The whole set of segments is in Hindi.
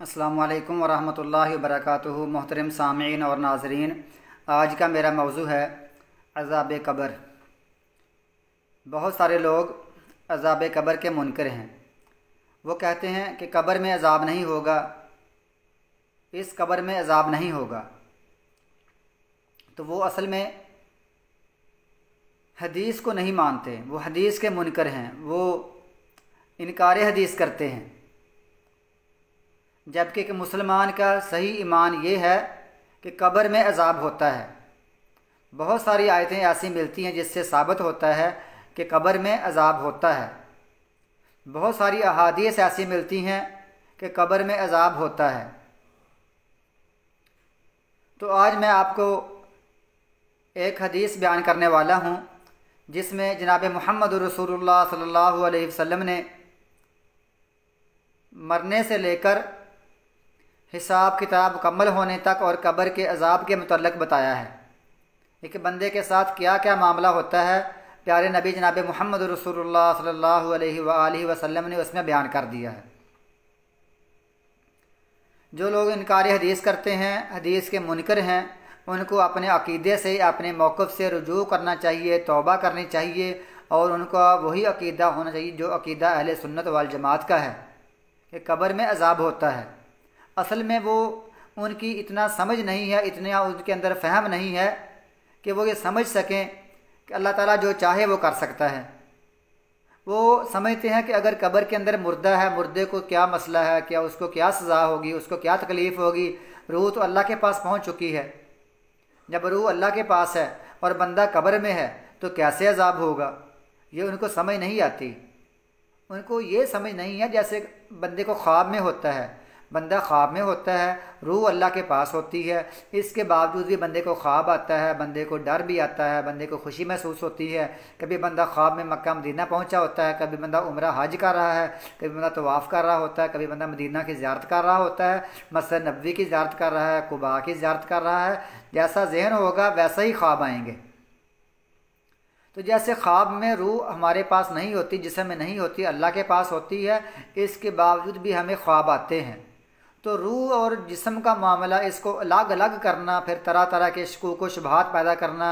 अस्सलामु अलैकुम वरहमतुल्लाहि वबरकातुहू। मोहतरम सामीन और नाज़रीन, आज का मेरा मौजू है अज़ाब कब्र। बहुत सारे लोग अज़ाब कब्र के मुनकर हैं। वो कहते हैं कि कब्र में अज़ाब नहीं होगा, इस कब्र में अज़ाब नहीं होगा। तो वो असल में हदीस को नहीं मानते, वो हदीस के मुनकर हैं, वो इनकार हदीस करते हैं। जबकि कि मुसलमान का सही ईमान ये है कि कब्र में अज़ाब होता है। बहुत सारी आयतें ऐसी मिलती हैं जिससे साबित होता है कि कब्र में अज़ाब होता है। बहुत सारी अहादीस ऐसी मिलती हैं कि कब्र में अज़ाब होता है। तो आज मैं आपको एक हदीस बयान करने वाला हूँ जिसमें जनाब मुहम्मद रसूलुल्लाह सल्लल्लाहु अलैहि वसल्लम ने मरने से लेकर हिसाब किताब मुकम्मल होने तक और कब्र के अज़ाब के मुतल्लिक़ बताया है। एक बंदे के साथ क्या क्या मामला होता है, प्यारे नबी जनाब मुहम्मद रसूलुल्लाह सल्लल्लाहु अलैहि वसल्लम ने उसमें बयान कर दिया है। जो लोग इनकार हदीस करते हैं, हदीस के मुनकर हैं, उनको अपने अक़ीदे से, अपने मौक़िफ़ से रुजू करना चाहिए, तौबा करनी चाहिए और उनका वही अक़ीदा होना चाहिए जो अक़ीदा अहले सुन्नत वल जमात का है कि कब्र में अज़ाब होता है। असल में वो उनकी इतना समझ नहीं है, इतना उनके अंदर फ़हम नहीं है कि वो ये समझ सकें कि अल्लाह ताला जो चाहे वो कर सकता है। वो समझते हैं कि अगर कब्र के अंदर मुर्दा है, मुर्दे को क्या मसला है, क्या उसको क्या सज़ा होगी, उसको क्या तकलीफ़ होगी। रूह तो अल्लाह के पास पहुँच चुकी है। जब रूह अल्लाह के पास है और बंदा कब्र में है तो कैसे अज़ाब होगा, ये उनको समझ नहीं आती। उनको ये समझ नहीं है जैसे बंदे को ख्वाब में होता है। बंदा ख्वाब में होता है, रूह अल्लाह के पास होती है, इसके बावजूद भी बंदे को ख्वाब आता है, बंदे को डर भी आता है, बंदे को खुशी महसूस होती है। कभी बंदा ख्वाब में मक्का मदीना पहुंचा होता है, कभी बंदा उम्रा हज कर रहा है, कभी बंदा तवाफ़ कर रहा होता है, कभी बंदा मदीना की ज़ियारत कर रहा होता है, मस्जिद नबवी की ज़ियारत कर रहा है, कुबा की ज़ियारत कर रहा है। जैसा ज़हन होगा वैसा ही ख्वाब आएंगे। तो जैसे ख्वाब में रूह हमारे पास नहीं होती, जिस्म में नहीं होती, अल्लाह के पास होती है, इसके बावजूद भी हमें ख्वाब आते हैं। तो रूह और जिस्म का मामला, इसको अलग अलग करना, फिर तरह तरह के शकूक व शुबहात पैदा करना,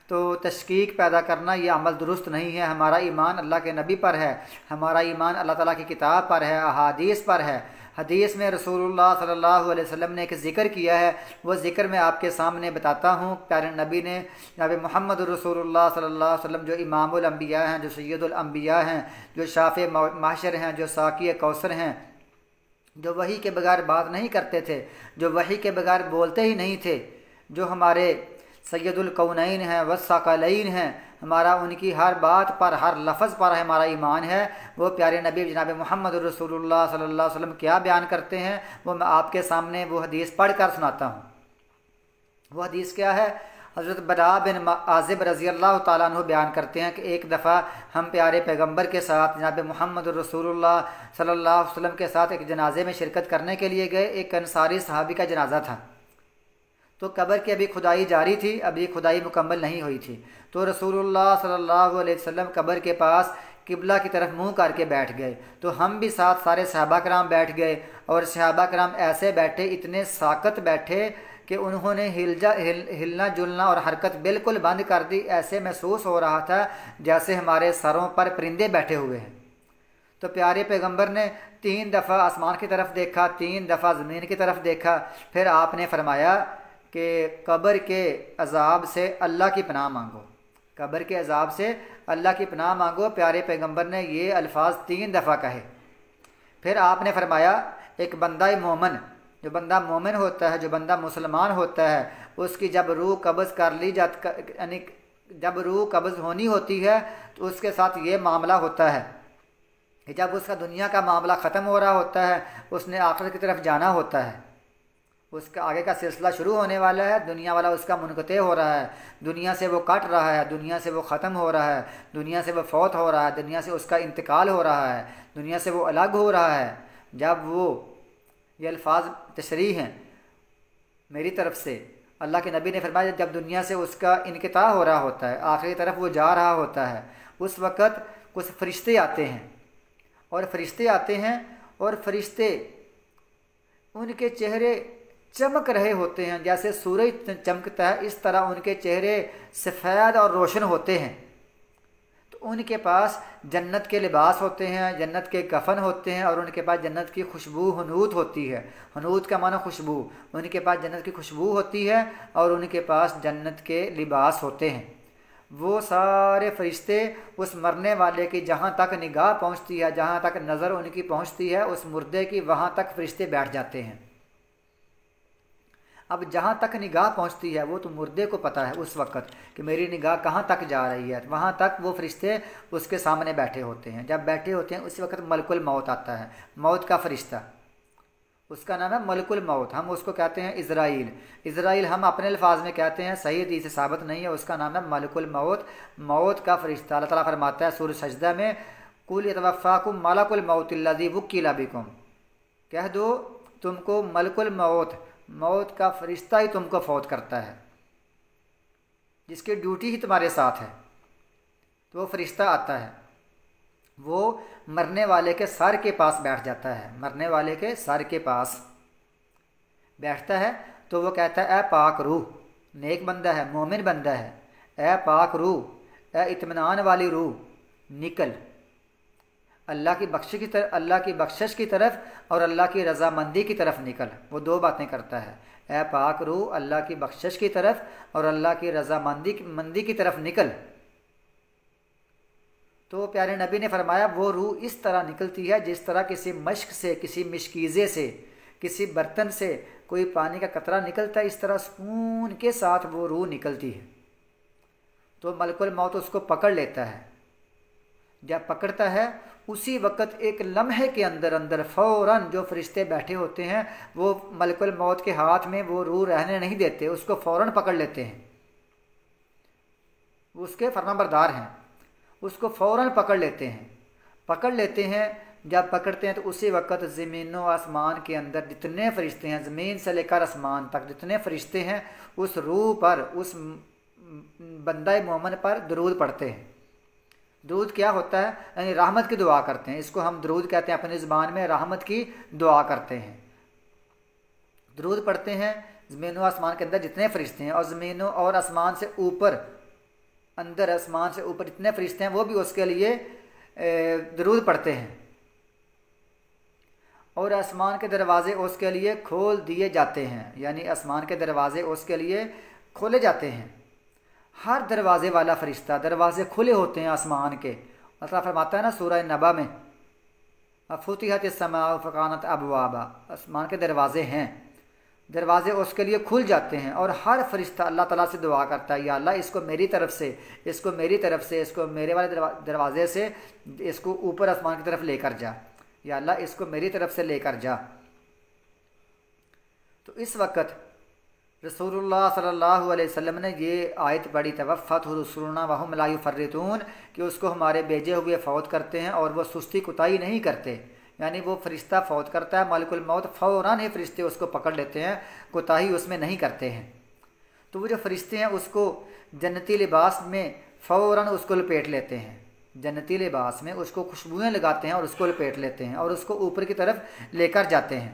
तो तशकीक पैदा करना, ये अमल दुरुस्त नहीं है। हमारा ईमान अल्लाह के नबी पर है, हमारा ईमान अल्लाह ताला की किताब पर है, अहादीस पर है। हदीस में रसूलुल्लाह सल्लल्लाहु अलैहि वसल्लम ने एक ज़िक्र किया है, वो ज़िक्र मैं आपके सामने बताता हूँ। प्यारे नबी ने, नबी मोहम्मद रसूलुल्लाह सल्लल्लाहु अलैहि वसल्लम जो इमामुल अंबिया हैं, जो सैयदुल अंबिया हैं, जो शाफ़े महशर हैं, जो साक़ी कौसर हैं, जो वही के बगैर बात नहीं करते थे, जो वही के बगैर बोलते ही नहीं थे, जो हमारे सैयदुल कौनैन हैं वस्सक़लैन हैं, हमारा उनकी हर बात पर, हर लफ्ज़ पर हमारा ईमान है। वो प्यारे नबी जनाब मुहम्मद रसूलुल्लाह सल्लल्लाहु अलैहि वसल्लम क्या बयान करते हैं, वो मैं आपके सामने वो हदीस पढ़ कर सुनाता हूँ। वो हदीस क्या है? हज़रत बरा बिन आज़िब रज़ी अल्लाह ताला अन्हु बयान करते हैं कि एक दफ़ा हम प्यारे पैगंबर के साथ, जनाब मुहम्मद रसूलुल्लाह सल्लल्लाहु अलैहि वसल्लम के साथ एक जनाजे में शिरकत करने के लिए गए। एक अंसारी सहाबी का जनाजा था। तो कब्र की अभी खुदाई जारी थी, अभी खुदाई मुकम्मल नहीं हुई थी। तो रसूलुल्लाह सल्लल्लाहु अलैहि वसल्लम कब्र के पास किबला की तरफ मुँह करके बैठ गए। तो हम भी साथ सारे सहाबा कराम बैठ गए और सहाबा कराम ऐसे बैठे, इतने साकत बैठे कि उन्होंने हिलना जुलना और हरकत बिल्कुल बंद कर दी। ऐसे महसूस हो रहा था जैसे हमारे सरों पर परिंदे बैठे हुए हैं। तो प्यारे पैगंबर ने 3 दफ़ा आसमान की तरफ देखा, 3 दफ़ा ज़मीन की तरफ देखा। फिर आपने फरमाया कि कब्र के अज़ाब से अल्लाह की पनाह मांगो, कब्र के अज़ाब से अल्लाह की पनाह मांगो। प्यारे पैगंबर ने ये अल्फाज 3 दफ़ा कहे। फिर आपने फरमाया, एक बंदा मोमिन, जो बंदा मोमिन होता है, जो बंदा मुसलमान होता है, उसकी जब रूह कब्ज़ कर ली जाती, यानी जब रूह कब्ज़ होनी होती है तो उसके साथ ये मामला होता है कि जब उसका दुनिया का मामला ख़त्म हो रहा होता है, उसने आखिरत की तरफ जाना होता है, उसका आगे का सिलसिला शुरू होने वाला है, दुनिया वाला उसका मुनक़ते हो रहा है, दुनिया से वो कट रहा है, दुनिया से वो ख़त्म हो रहा है, दुनिया से वो फौत हो रहा है, दुनिया से उसका इंतकाल हो रहा है, दुनिया से वो अलग हो रहा है। जब वो, ये अल्फाज तशरीह हैं मेरी तरफ से, अल्लाह के नबी ने फरमाया जब दुनिया से उसका इनक़िता हो रहा होता है, आखिरी तरफ वो जा रहा होता है, उस वक़्त कुछ फ़रिश्ते आते हैं और फ़रिश्ते उनके चेहरे चमक रहे होते हैं, जैसे सूरज चमकता है इस तरह उनके चेहरे सफ़ेद और रोशन होते हैं। तो उनके पास जन्नत के लिबास होते हैं, जन्नत के कफन होते हैं, और उनके पास जन्नत की खुशबू हनूत होती है। हनूत का माना खुशबू, उनके पास जन्नत की खुशबू होती है और उनके पास जन्नत के लिबास होते हैं। वो सारे फरिश्ते उस मरने वाले की जहाँ तक निगाह पहुँचती है, जहाँ तक नज़र उनकी पहुँचती है उस मुर्दे की, वहाँ तक फरिश्ते बैठ जाते हैं। अब जहाँ तक निगाह पहुँचती है वो तो मुर्दे को पता है उस वक़्त कि मेरी निगाह कहाँ तक जा रही है, वहाँ तक वो फरिश्ते उसके सामने बैठे होते हैं। जब बैठे होते हैं उस वक़्त मलकुल मौत आता है, मौत का फरिश्ता, उसका नाम है मलकुल मौत। हम उसको कहते हैं इज़राइल। इज़राइल हम अपने अल्फाज में कहते हैं, सही हदीस से साबित नहीं है, उसका नाम है मलकुल मौत, मौत का फरिश्ता। अल्लाह ताला फरमाता है सूरह सजदा में, कुल यतवफ़्फ़ाकुम मलकुल मौतिल्लज़ी वुक्किला बिकुम, कह दो तुमको मलकुल मौत, मौत का फरिश्ता ही तुमको फौत करता है, जिसकी ड्यूटी ही तुम्हारे साथ है। तो वो फरिश्ता आता है, वो मरने वाले के सर के पास बैठ जाता है, मरने वाले के सर के पास बैठता है। तो वो कहता है, ए पाक रूह, नेक बंदा है, मोमिन बंदा है, ए पाक रूह, ए इत्मीनान वाली रूह, निकल अल्लाह की बख्शिश की तरफ, अल्लाह की बख्शिश की तरफ और अल्लाह की रज़ामंदी की तरफ निकल। वो दो बातें करता है, ए पाक रूह, अल्लाह की बख्शिश की तरफ और अल्लाह की रज़ामंदी की तरफ निकल। तो प्यारे नबी ने फरमाया वो रूह इस तरह निकलती है जिस तरह किसी मश्क से, किसी मिशकीज़े से, किसी बर्तन से कोई पानी का कतरा निकलता है, इस तरह सुकून के साथ वो रूह निकलती है। तो मलकुल मौत उसको पकड़ लेता है। जब पकड़ता है उसी वक़्त एक लम्हे के अंदर अंदर फ़ौरन जो फरिश्ते बैठे होते हैं वो मलकुल मौत के हाथ में वो रूह रहने नहीं देते, उसको फ़ौरन पकड़ लेते हैं। उसके फरमाबरदार हैं, उसको फ़ौरन पकड़ लेते हैं। पकड़ लेते हैं, जब पकड़ते हैं तो उसी वक़्त ज़मीन व आसमान के अंदर जितने फरिश्ते हैं, ज़मीन से लेकर आसमान तक जितने फरिश्ते हैं, उस रूह पर, उस बंदा मोमिन पर दरूद पढ़ते हैं। दरूद क्या होता है? यानी रहमत की दुआ करते हैं। इसको हम दरूद कहते हैं, अपनी ज़बान में रहमत की दुआ करते हैं। दरूद पढ़ते हैं ज़मीन व आसमान के अंदर जितने फरिश्ते हैं, और ज़मीन और आसमान से ऊपर, अंदर आसमान से ऊपर जितने फरिश्ते हैं वो भी उसके लिए दरूद पढ़ते हैं। और आसमान के दरवाज़े उसके लिए खोल दिए जाते हैं, यानी आसमान के दरवाज़े उसके लिए खोले जाते हैं। हर दरवाज़े वाला फरिश्ता, दरवाज़े खुले होते हैं आसमान के। अल्लाह फरमाता है ना सूरह नबा में, फुतिहत अस्समाउ फकानत अबवाबा, आसमान के दरवाज़े हैं, दरवाज़े उसके लिए खुल जाते हैं। और हर फरिश्ता अल्लाह ताला से दुआ करता है, या अल्लाह इसको मेरी तरफ से, इसको मेरी तरफ से, इसको मेरे वाले दरवाज़े से, इसको ऊपर आसमान की तरफ लेकर जा, या अल्लाह इसको मेरी तरफ से लेकर जा। तो इस वक़्त रसूलुल्लाह सल्लल्लाहु अलैहि वसल्लम ने ये आयत पढ़ी, तवफ़्फ़तहु रुसुलुना वहुम ला युफ़र्रितून, कि उसको हमारे भेजे हुए फ़ौत करते हैं और वो सुस्ती कुताही नहीं करते। यानी वो फरिश्ता फ़ौत करता है, मलकुल मौत फ़ौरन ही फरिश्ते उसको पकड़ लेते हैं, कुताही उसमें नहीं करते हैं। तो वो जो फरिश्ते हैं उसको जन्नती लिबास में फ़ौरन उसको लपेट लेते हैं, जन्नती लिबास में उसको खुशबुएँ लगाते हैं और उसको लपेट लेते हैं और उसको ऊपर की तरफ लेकर जाते हैं।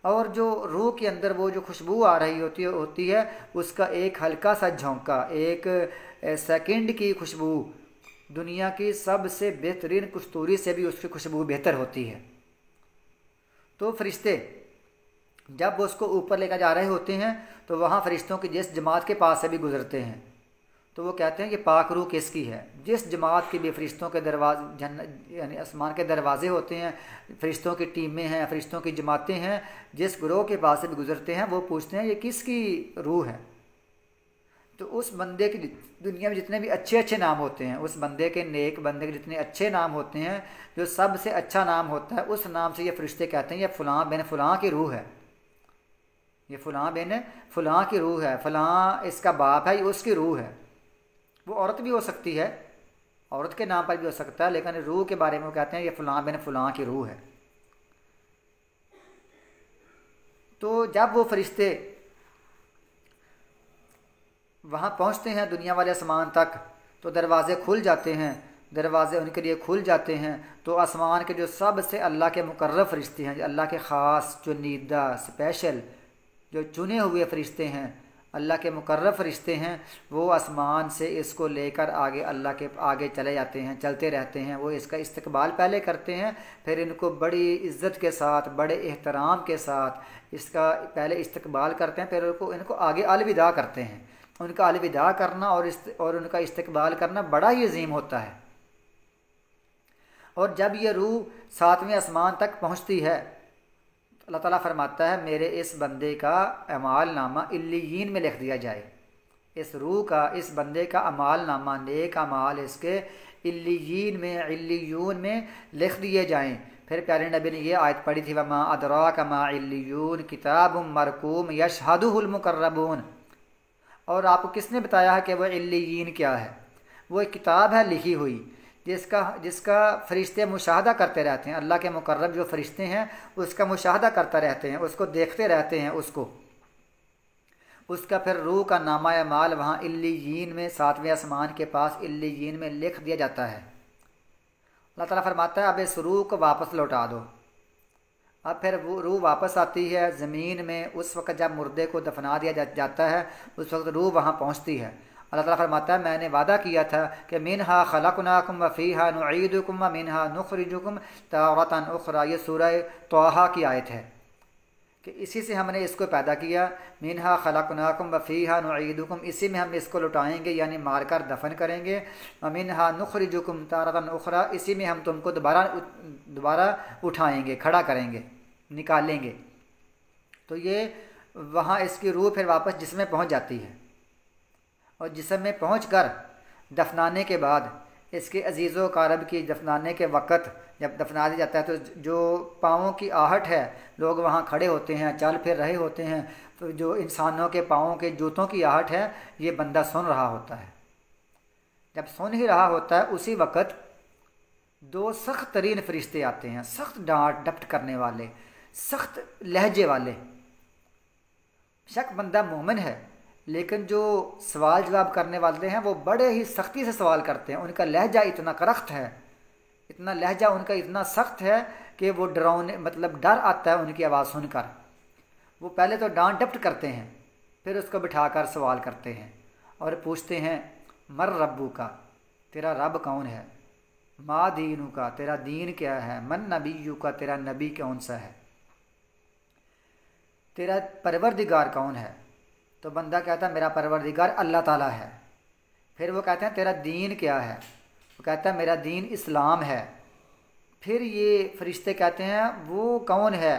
और जो रूह के अंदर वो जो खुशबू आ रही होती है उसका एक हल्का सा झोंका, एक सेकंड की खुशबू, दुनिया की सबसे बेहतरीन कस्तूरी से भी उसकी खुशबू बेहतर होती है। तो फरिश्ते जब उसको ऊपर लेकर जा रहे होते हैं तो वहाँ फरिश्तों की जिस जमात के पास से भी गुजरते हैं तो वो कहते हैं कि पाक रूह किसकी है। जिस जमात के भी फरिश्तों के दरवाजे, यानी आसमान के दरवाजे होते हैं, फरिश्तों की टीमें हैं, फरिश्तों की जमातें हैं, जिस ग्रोह के पास से भी गुजरते हैं वो पूछते हैं ये किसकी रूह है। तो उस बंदे की दुनिया में जितने भी अच्छे अच्छे नाम होते हैं, उस बंदे के, नेक बंदे के जितने अच्छे नाम होते हैं, जो सबसे अच्छा नाम होता है, उस नाम से ये फरिश्ते कहते हैं ये फ़लाँ बिन फ़लाँ की रूह है, ये फ़लाँ बिन फ़लाँ की रूह है, फ़लाँ इसका बाप है, ये उसकी रूह है। वो औरत भी हो सकती है, औरत के नाम पर भी हो सकता है, लेकिन रूह के बारे में वो कहते हैं ये फ़लाँ बिन फ़लाँ की रूह है। तो जब वो फरिश्ते वहाँ पहुँचते हैं दुनिया वाले आसमान तक तो दरवाज़े खुल जाते हैं, दरवाज़े उनके लिए खुल जाते हैं, तो आसमान के जो सबसे अल्लाह के मुकर्रब फरिश्ते हैं, अल्लाह के ख़ास चुनिंदा स्पेशल जो चुने हुए फरिश्ते हैं, अल्लाह के मुकर्रब फरिश्ते हैं, वो आसमान से इसको लेकर आगे अल्लाह के आगे चले जाते हैं, चलते रहते हैं। वो इसका इस्तकबाल पहले करते हैं, फिर इनको बड़ी इज़्ज़त के साथ, बड़े एहतराम के साथ इसका पहले इस्तकबाल करते हैं, फिर इनको आगे अलविदा करते हैं। उनका अलविदा करना और उनका इस्तकबाल करना बड़ा ही अजीम होता है। और जब ये रूह 7वें आसमान तक पहुँचती है, अल्लाह ताला फरमाता है मेरे इस बंदे का अमाल नामा इल्लियीन में लिख दिया जाए। इस रूह का, इस बंदे का अमाल नामा, नेक अमाल इसके इल्लियीन में, इल्लियून में लिख दिए जाएं। फिर प्यारे नबी ने ये आयत पढ़ी थी, वमा अदराका मा इल्लियून किताबुम मरकूम यशहदुहुल मुकर्रबून। और आपको किसने बताया है कि वह इल्लियीन क्या है? वो एक किताब है लिखी हुई, जिसका फरिश्ते मुशाहदा करते रहते हैं। अल्लाह के मुकर्रब जो फरिश्ते हैं उसका मुशाहदा करते रहते हैं, उसको देखते रहते हैं, उसका फिर रूह का नामा अमाल वहाँ इल्लियीन में, 7वें आसमान के पास इल्लियीन में लिख दिया जाता है। अल्लाह ताला फरमाता है अब इस रूह को वापस लौटा दो। अब फिर वो रूह वापस आती है ज़मीन में। उस वक्त जब मुर्दे को दफना दिया जाता है, उस वक्त रूह वहाँ पहुँचती है। अल्लाह ताला फरमाता है मैंने वादा किया था कि मिनहा खलकनाकुम व फीहा नुईदुकुम व मिनहा नुखरिजुकुम तारतन उखरा। ये सूरह तौहा की आयत है कि इसी से हमने इसको पैदा किया। मिनहा खलकनाकुम व फीहा नुईदुकुम, इसी में हम इसको लुटाएंगे यानी मारकर दफन करेंगे। व मिनहा नुखरिजुकुम तारतन उखरा, इसी में हम तुमको दोबारा उठाएंगे, खड़ा करेंगे, निकालेंगे। तो ये वहाँ इसकी रूह फिर वापस जिस्म में पहुँच जाती है। और जिस्म में पहुंचकर दफनाने के बाद इसके अजीज़ो कारब की दफनाने के वक़्त जब दफना दिया जाता है, तो जो पाँवों की आहट है, लोग वहाँ खड़े होते हैं, चल फिर रहे होते हैं, तो जो इंसानों के पाँवों के जूतों की आहट है ये बंदा सुन रहा होता है। जब सुन ही रहा होता है उसी वक़्त 2 सख्त तरीन फरिश्ते आते हैं, सख्त डांट डपट करने वाले, सख्त लहजे वाले। शक बंदा मोमिन है, लेकिन जो सवाल जवाब करने वाले हैं वो बड़े ही सख्ती से सवाल करते हैं। उनका लहजा इतना करख्त है, इतना लहजा उनका इतना सख्त है कि वो डरावने, मतलब डर आता है उनकी आवाज़ सुनकर। वो पहले तो डांट डपट करते हैं, फिर उसको बिठाकर सवाल करते हैं और पूछते हैं मर रब्बू का, तेरा रब कौन है? मा दीनू का, तेरा दीन क्या है? मन नबीयू का, तेरा नबी कौन सा है? तेरा परवरदिगार कौन है? तो बंदा कहता है मेरा परवरदिगार अल्लाह ताला है। फिर वो कहते हैं तेरा दीन क्या है? वो कहता है मेरा दीन इस्लाम है। फिर ये फरिश्ते कहते हैं वो कौन है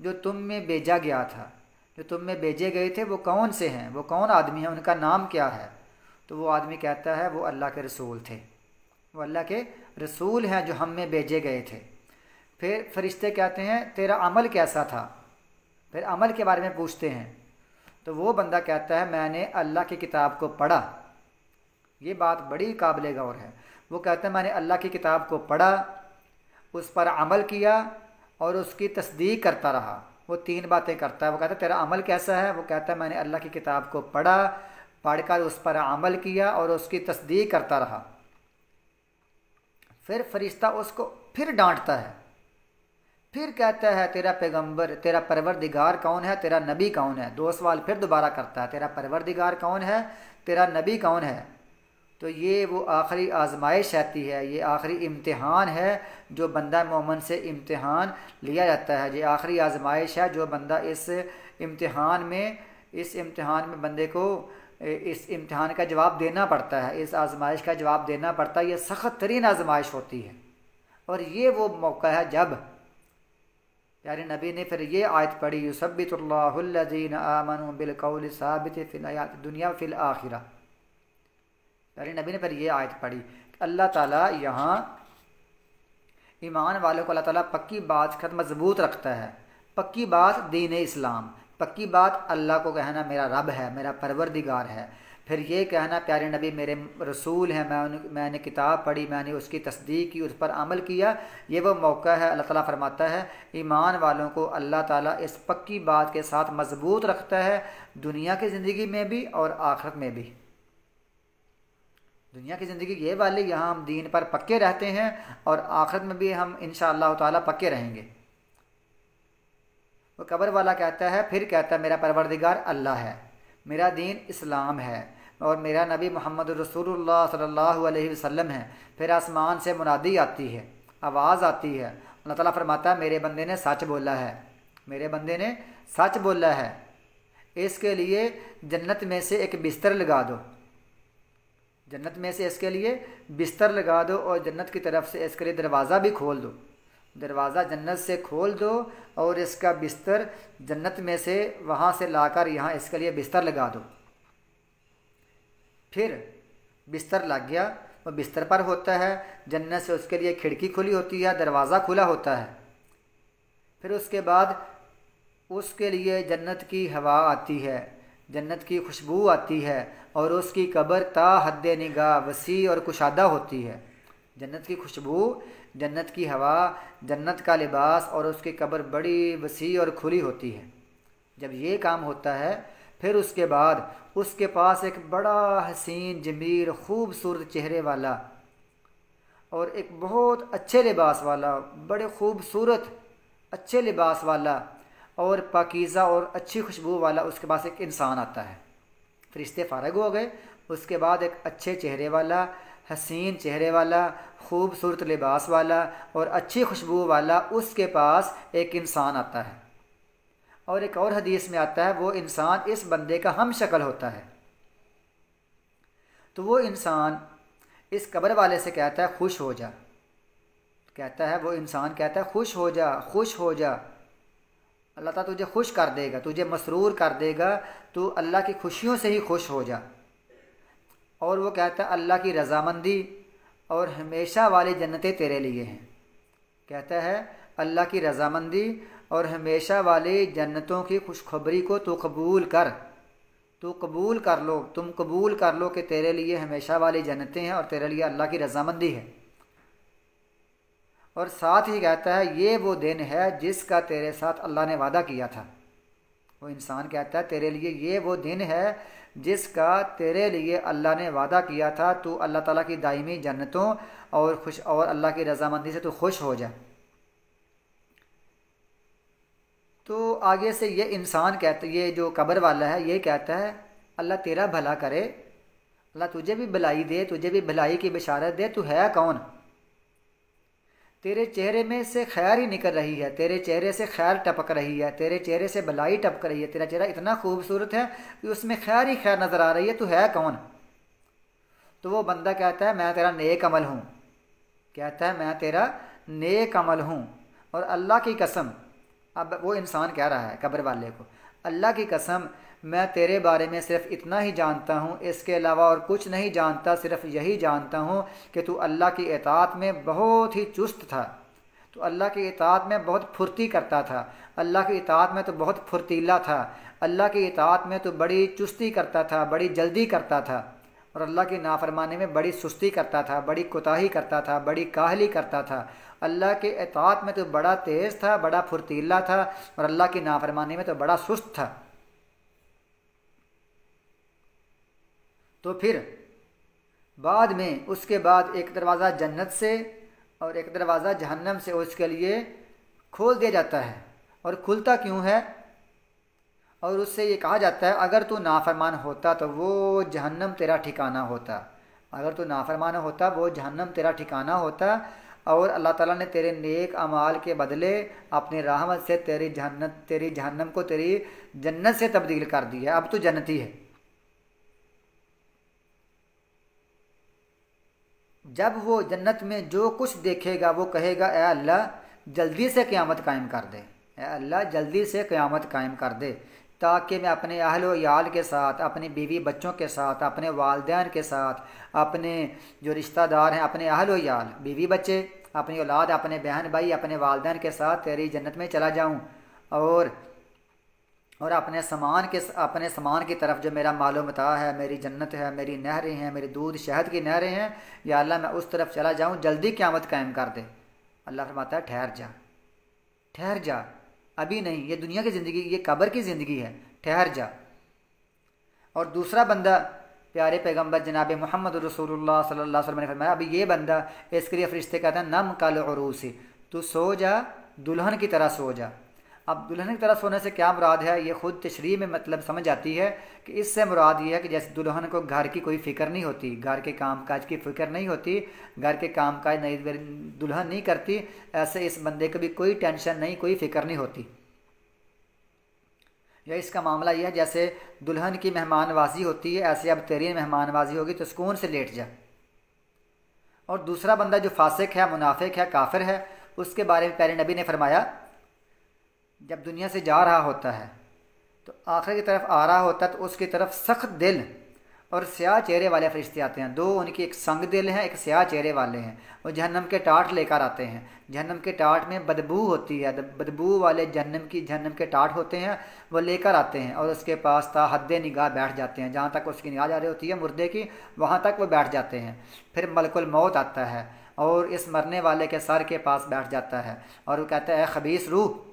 जो तुम में भेजा गया था, जो तुम में भेजे गए थे वो कौन से हैं, वो कौन आदमी है, उनका नाम क्या है? तो वो आदमी कहता है वो अल्लाह के रसूल थे, वो अल्लाह के रसूल हैं जो हम में भेजे गए थे। फिर फरिश्ते कहते हैं तेरा अमल कैसा था? फिर अमल के बारे में पूछते हैं। तो वो बंदा कहता है मैंने अल्लाह की किताब को पढ़ा। ये बात बड़ी काबिल गौर है। वो कहता है मैंने अल्लाह की किताब को पढ़ा, उस पर अमल किया और उसकी तस्दीक करता रहा। वो 3 बातें करता है। वो कहता है तेरा अमल कैसा है? वो कहता है मैंने अल्लाह की किताब को पढ़ा, पढ़कर उस पर अमल किया और उसकी तस्दीक करता रहा। फिर फरिश्ता उसको फिर डांटता है, फिर कहता है तेरा पैगंबर, तेरा परवरदिगार कौन है, तेरा नबी कौन है? 2 सवाल फिर दोबारा करता है, तेरा परवरदिगार कौन है, तेरा नबी कौन है? तो ये वो आखिरी आजमाइश आती है, ये आखिरी इम्तिहान है जो बंदा मोमिन से इम्तिहान लिया जाता है। ये आखिरी आजमाइश है जो बंदा इस इम्तिहान में बंदे को इस इम्तिहान का जवाब देना पड़ता है, इस आजमाइश का जवाब देना पड़ता है। ये सख्त तरीन आजमाइश होती है। और ये वो मौका है जब यानी नबी ने फिर ये आयत पढ़ी युसब्बितुल्लाहुल्लज़ीना आमनू बिलक़ौलि साबित फिल हयातिद दुनिया फिल आखिरा। यानी नबी ने फिर ये आयत पढ़ी अल्लाह ताला यहाँ ईमान वालों को अल्लाह ताला पक्की बात का मजबूत रखता है। पक्की बात दीन इस्लाम, पक्की बात अल्लाह को कहना मेरा रब है, मेरा परवरदिगार है। फिर ये कहना प्यारे नबी मेरे रसूल हैं, मैंने किताब पढ़ी, मैंने उसकी तस्दीक की, उस पर अमल किया। ये वो मौका है। अल्लाह ताला फरमाता है ईमान वालों को अल्लाह ताला इस पक्की बात के साथ मजबूत रखता है, दुनिया की ज़िंदगी में भी और आखिरत में भी। दुनिया की ज़िंदगी ये वाली, यहाँ हम दीन पर पक्के रहते हैं और आखिरत में भी हम इंशाअल्लाह ताला पक्के रहेंगे। वो कब्र वाला कहता है, फिर कहता है मेरा परवरदिगार अल्लाह है, मेरा दीन इस्लाम है और मेरा नबी मोहम्मद रसूलुल्लाह सल्लल्लाहु अलैहि वसल्लम है। फिर आसमान से मुनादी आती है, आवाज़ आती है, अल्लाह ताला फरमाता है मेरे बंदे ने सच बोला है, मेरे बंदे ने सच बोला है, इसके लिए जन्नत में से एक बिस्तर लगा दो, जन्नत में से इसके लिए बिस्तर लगा दो और जन्नत की तरफ से इसके लिए दरवाज़ा भी खोल दो, दरवाज़ा जन्नत से खोल दो और इसका बिस्तर जन्नत में से वहाँ से लाकर यहाँ इसके लिए बिस्तर लगा दो। फिर बिस्तर लग गया, वो बिस्तर पर होता है, जन्नत से उसके लिए खिड़की खुली होती है, दरवाज़ा खुला होता है। फिर उसके बाद उसके लिए जन्नत की हवा आती है, जन्नत की खुशबू आती है और उसकी कब्र ता हद निगाह वसी और कुशादा होती है। जन्नत की खुशबू, जन्नत की हवा, जन्नत का लिबास और उसकी कब्र बड़ी वसी और खुली होती है। जब ये काम होता है फिर उसके बाद उसके पास एक बड़ा हसीन जमील खूबसूरत चेहरे वाला और एक बहुत अच्छे लिबास वाला, बड़े खूबसूरत अच्छे लिबास वाला और पाकीज़ा और अच्छी खुशबू वाला उसके पास एक इंसान आता है। फरिश्ते फ़ारग हो गए, उसके बाद एक अच्छे चेहरे वाला, हसीन चेहरे वाला, खूबसूरत लिबास वाला और अच्छी खुशबू वाला उसके पास एक इंसान आता है। और एक और हदीस में आता है वो इंसान इस बंदे का हम शक्ल होता है। तो वो इंसान इस कब्र वाले से कहता है खुश हो जा, कहता है वो इंसान कहता है खुश हो जा, खुश हो जा, अल्लाह ताला तुझे खुश कर देगा, तुझे मसरूर कर देगा, तू अल्लाह की खुशियों से ही खुश हो जा। और वो कहता है अल्लाह की रज़ामंदी और हमेशा वाली जन्नतें तेरे लिए हैं, कहता है अल्लाह की रज़ामंदी और हमेशा वाली जन्नतों की खुशखबरी को तू कबूल कर, तू कबूल कर लो, तुम कबूल कर लो कि तेरे लिए हमेशा वाली जन्नतें हैं और तेरे लिए अल्लाह की रज़ामंदी है। और साथ ही कहता है ये वो दिन है जिसका तेरे साथ अल्लाह ने वादा किया था। वो इंसान कहता है तेरे लिए ये वो दिन है जिसका तेरे लिए अल्लाह ने वादा किया था, तू अल्लाह ताला की दायमी जन्नतों और अल्लाह की रज़ामंदी से तू खुश हो जा। तो आगे से ये इंसान कहता, ये जो कब्र वाला है ये कहता है अल्लाह तेरा भला करे, अल्लाह तुझे भी भलाई दे, तुझे भी भलाई की बिशारत दे, तू है कौन? तेरे चेहरे में से खैर ही निकल रही है, तेरे चेहरे से खैर टपक रही है, तेरे चेहरे से भलाई टपक रही है, तेरा चेहरा इतना खूबसूरत है कि उसमें खैर ही खैर नज़र आ रही है, तू है कौन? तो वो बंदा कहता है मैं तेरा नेक अमल हूँ, कहता है मैं तेरा नेक अमल हूँ। और अल्लाह की कसम, अब वो इंसान कह रहा है कब्र वाले को, अल्लाह की कसम मैं तेरे बारे में सिर्फ इतना ही जानता हूँ, इसके अलावा और कुछ नहीं जानता, सिर्फ यही जानता हूँ कि तू अल्लाह की इताअत में बहुत ही चुस्त था, तो अल्लाह की इताअत में बहुत फुर्ती करता था, अल्लाह की इताअत में तो बहुत फुर्तीला था, अल्लाह की इताअत में तो बड़ी चुस्ती करता था, बड़ी जल्दी करता था, और अल्लाह की नाफरमानी में बड़ी सुस्ती करता था, बड़ी कोताही करता था, बड़ी काहली करता था। अल्लाह के इताअत में तो बड़ा तेज़ था, बड़ा फुर्तीला था, और अल्लाह की नाफरमानी में तो बड़ा सुस्त था। तो फिर बाद में उसके बाद एक दरवाज़ा जन्नत से और एक दरवाज़ा जहन्नम से उसके लिए खोल दिया जाता है। और खुलता क्यों है? और उससे ये कहा जाता है अगर तू नाफरमान होता तो वो जहन्नम तेरा ठिकाना होता, अगर तू नाफरमान होता वो जहन्नम तेरा ठिकाना होता, और अल्लाह ताला ने तेरे नेक अमाल के बदले अपनी रहमत से तेरी जहन्नम को तेरी जन्नत से तब्दील कर दिया, अब तू जन्नती है। जब वो जन्नत में जो कुछ देखेगा वो कहेगा ए अल्लाह जल्दी से क़यामत कायम कर दे, ए अल्लाह जल्दी से क़यामत कायम कर दे, ताकि मैं अपने अहल व याल के साथ, अपनी बीवी बच्चों के साथ, अपने वालिदैन के साथ, अपने जो रिश्तेदार हैं, अपने अहल व याल, बीवी बच्चे, अपनी औलाद, अपने बहन भाई, अपने वालिदैन के साथ तेरी जन्नत में चला जाऊं, और अपने सामान की तरफ जो मेरा मालो मता है, मेरी जन्नत है, मेरी नहरें हैं, मेरी दूध शहद की नहरें हैं, या अल्लाह मैं उस तरफ चला जाऊं, जल्दी क़यामत कायम कर दे। अल्लाह फरमाता है ठहर जा, ठहर जा, अभी नहीं, ये दुनिया की ज़िंदगी, ये कब्र की ज़िंदगी है, ठहर जा। और दूसरा बंदा प्यारे पैगंबर जनाब मोहम्मद रसूलुल्लाह सल्लल्लाहु अलैहि वसल्लम ने फरमाया, अभी ये बंदा, इसके लिए फरिश्ते कहते हैं नम कल उरूसी, तू सो जा, दुल्हन की तरह सो जा। अब दुल्हन की तरह सोने से क्या मुराद है, ये खुद तशरीह में मतलब समझ आती है कि इससे मुराद ये है कि जैसे दुल्हन को घर की कोई फ़िक्र नहीं होती, घर के काम काज की फ़िक्र नहीं होती, घर के काम काज नई दुल्हन नहीं करती, ऐसे इस बंदे को भी कोई टेंशन नहीं, कोई फ़िक्र नहीं होती। या इसका मामला यह है जैसे दुल्हन की मेहमानवाजी होती है, ऐसे अब तेरी मेहमानवाजी होगी तो सुकून से लेट जा। और दूसरा बंदा जो फासिक है, मुनाफिक है, काफिर है, उसके बारे में प्यारे नबी ने फरमाया, जब दुनिया से जा रहा होता है तो आखिर की तरफ आ रहा होता है तो उसकी तरफ सख्त दिल और स्याह चेहरे वाले फरिश्ते आते हैं। दो उनकी, एक संग दिल हैं, एक स्याह चेहरे वाले हैं। वो जहन्नम के टाट लेकर आते हैं। जहन्नम के टाट में बदबू होती है, बदबू वाले जहन्नम के टाट होते हैं, वो लेकर आते हैं और उसके पास ता हद्दे निगाह बैठ जाते हैं। जहाँ तक उसकी निगाह जा रही होती है मुर्दे की, वहाँ तक वो बैठ जाते हैं। फिर मलकुल मौत आता है और इस मरने वाले के सर के पास बैठ जाता है और वो कहता है, खबीस रूह,